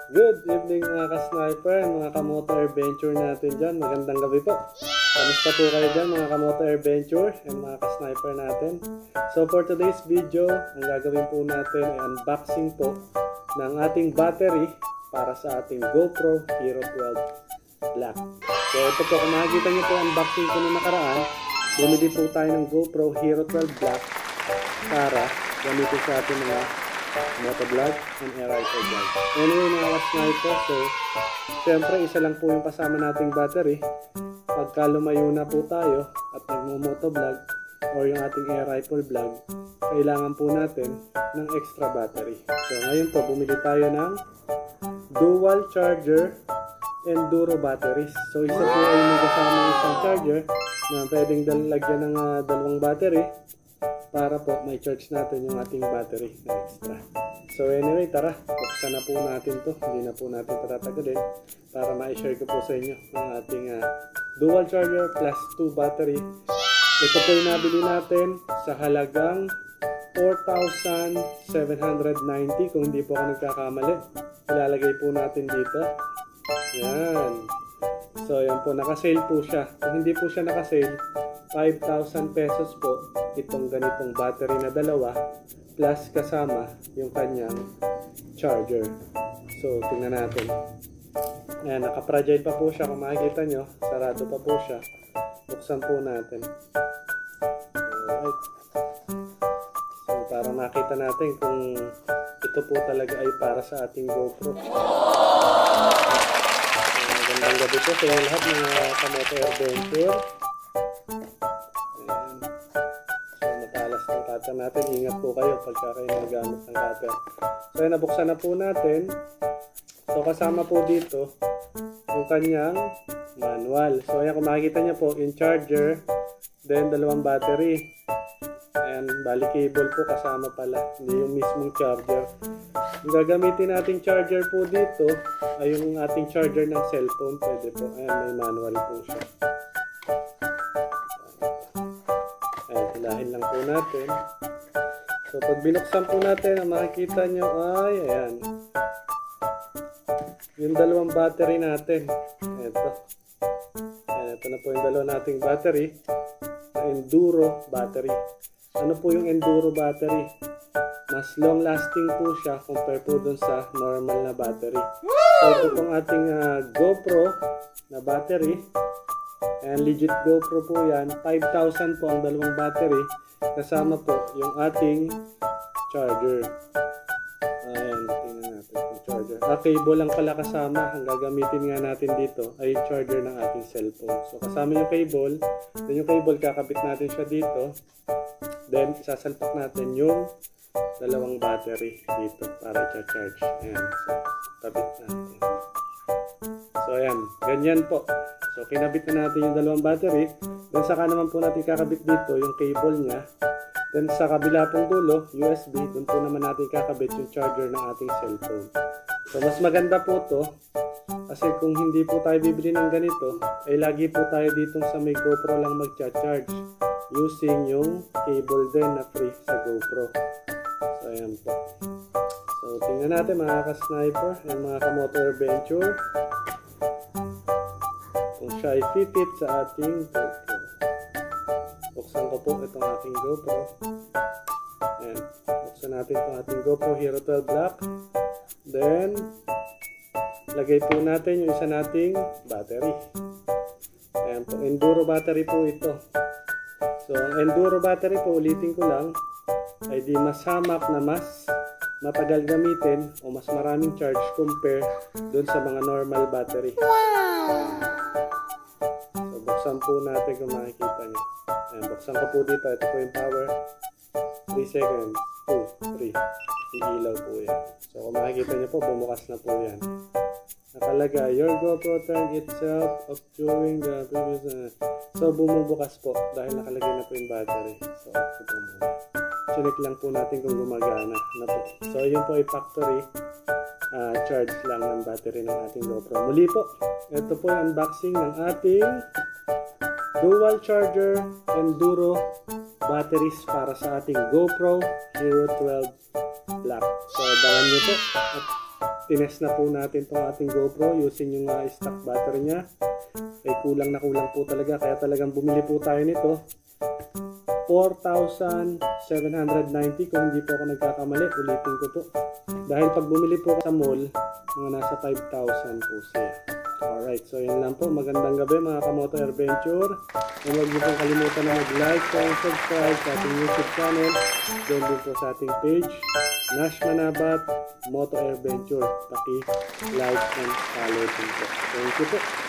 Good evening mga ka-sniper, mga kamoto adventure natin dyan. Magandang gabi po. Kamusta po kayo dyan mga kamoto adventure and mga ka-sniper natin. So for today's video, ang gagawin po natin ay unboxing po ng ating battery para sa ating GoPro Hero 12 Black. So ito po, kung makikita nyo po unboxing ko nung nakaraan, bumili po tayo ng GoPro Hero 12 Black para gamitin sa ating mga motovlog and air rifle vlog. Anyway mga ka-sniper, so syempre isa lang po yung kasama nating battery. Pagka lumayo na po tayo at nagmo-motovlog or yung ating air rifle vlog, kailangan po natin ng extra battery. So ngayon po bumili tayo ng dual charger enduro batteries. So isa po ay may kasama isang charger na pwedeng lagyan ng dalawang battery para po may charge natin yung ating battery na extra. So anyway, tara, buksan na po natin to. Hindi na po natin tatatagalin para ma-share ko po sa inyo ang ating dual charger plus 2 battery. Ito po yung nabili natin sa halagang 4,790 kung hindi po ako nagkakamali. Ilalagay po natin dito. Yan. So yan po, naka-sale po siya. Kung hindi po siya naka-sale, 5,000 pesos po itong ganitong battery na dalawa plus kasama yung kanyang charger. So tingnan natin. Ayan, naka-fragile pa po siya. Kung makikita nyo, sarado pa po siya. Buksan po natin. Alright. So para makita natin kung ito po talaga ay para sa ating GoPro. Magandang gabi po sa inyo lahat mga kamoto adventure. Natin, ingat po kayo pagka kayo nagamit ng cutter. So ayan, nabuksan na po natin. So kasama po dito yung kanyang manual. So ayan, kung makikita nyo po yung charger, then dalawang battery. Ayan, bali cable po kasama pala, hindi yung mismong charger. Yung gagamitin nating charger po dito ay yung ating charger ng cellphone. Pwede po, ayan, may manual po siya. Hilahin lang po natin. So pag binuksan po natin, ang makikita nyo ay ayan, yung dalawang battery natin. Ito. Ayan, ito na po yung dalawa nating battery, enduro battery. Ano po yung enduro battery? Mas long lasting po siya compare po dun sa normal na battery. So ito pong ating GoPro na battery. And legit GoPro po yan. 5,000 po ang dalawang battery. Kasama po yung ating charger. Ayan, tingnan natin yung charger. Cable lang pala kasama. Ang gagamitin nga natin dito ay yung charger ng ating cellphone. So kasama yung cable. Then yung cable, kakabit natin siya dito. Then isasalpak natin yung dalawang battery dito para i-charge. Ayan, so kabit natin. So ayan, ganyan po. So kinabit na natin yung dalawang battery. Then saka naman po natin kakabit dito yung cable niya. Then sa kabila pong dulo, USB, doon po naman natin kakabit yung charger ng ating cellphone. So mas maganda po to kasi kung hindi po tayo bibili ng ganito, ay lagi po tayo dito sa may GoPro lang mag-charge using yung cable din na free sa GoPro. So ayan po. So tingnan natin mga ka-sniper and mga ka-motor adventure kung siya ay fitted sa ating GoPro. Buksan ko po itong ating GoPro. Ayan. Buksan natin itong ating GoPro Hero 12 Black. Then, lagay po natin yung isa nating battery. Ayan po. Enduro battery po ito. So, ang Enduro battery po, ulitin ko lang, ay di mas hamak na mas matagal gamitin o mas maraming charge compare dun sa mga normal battery. So, buksan po natin kung makikita nyo. Ayan, buksan ko po dito. Ito po yung power. 3 seconds. 2, 3. Iilaw po yan. So, kung makikita nyo po, bumukas na po yan. Nakalagay, your GoPro turned itself off during the previous... So, bumubukas po dahil nakalagay na po yung battery. So, ito po muna. Chinek lang po natin kung gumagana na po. So, yun po ay factory charge lang ng battery ng ating GoPro. Muli po, ito po yung unboxing ng ating dual charger enduro batteries para sa ating GoPro Hero 12 Black. So, abangan nyo po at tinest na po natin itong ating GoPro using yung stock battery niya. Ay kulang na kulang po talaga, kaya talagang bumili po tayo nito. 4,790 kung hindi po ako nagkakamali, ulitin ko po. Dahil pag bumili po sa mall, mga nasa 5,000 po siya. Alright, so yun lang po. Magandang gabi mga Kamoto Adventure. And huwag niyo pong kalimutan na mag-like, comment, subscribe sa ating YouTube channel. Doon din po sa ating page, Nash Manabat Moto Adventure. Paki-like and follow din po. Thank you po.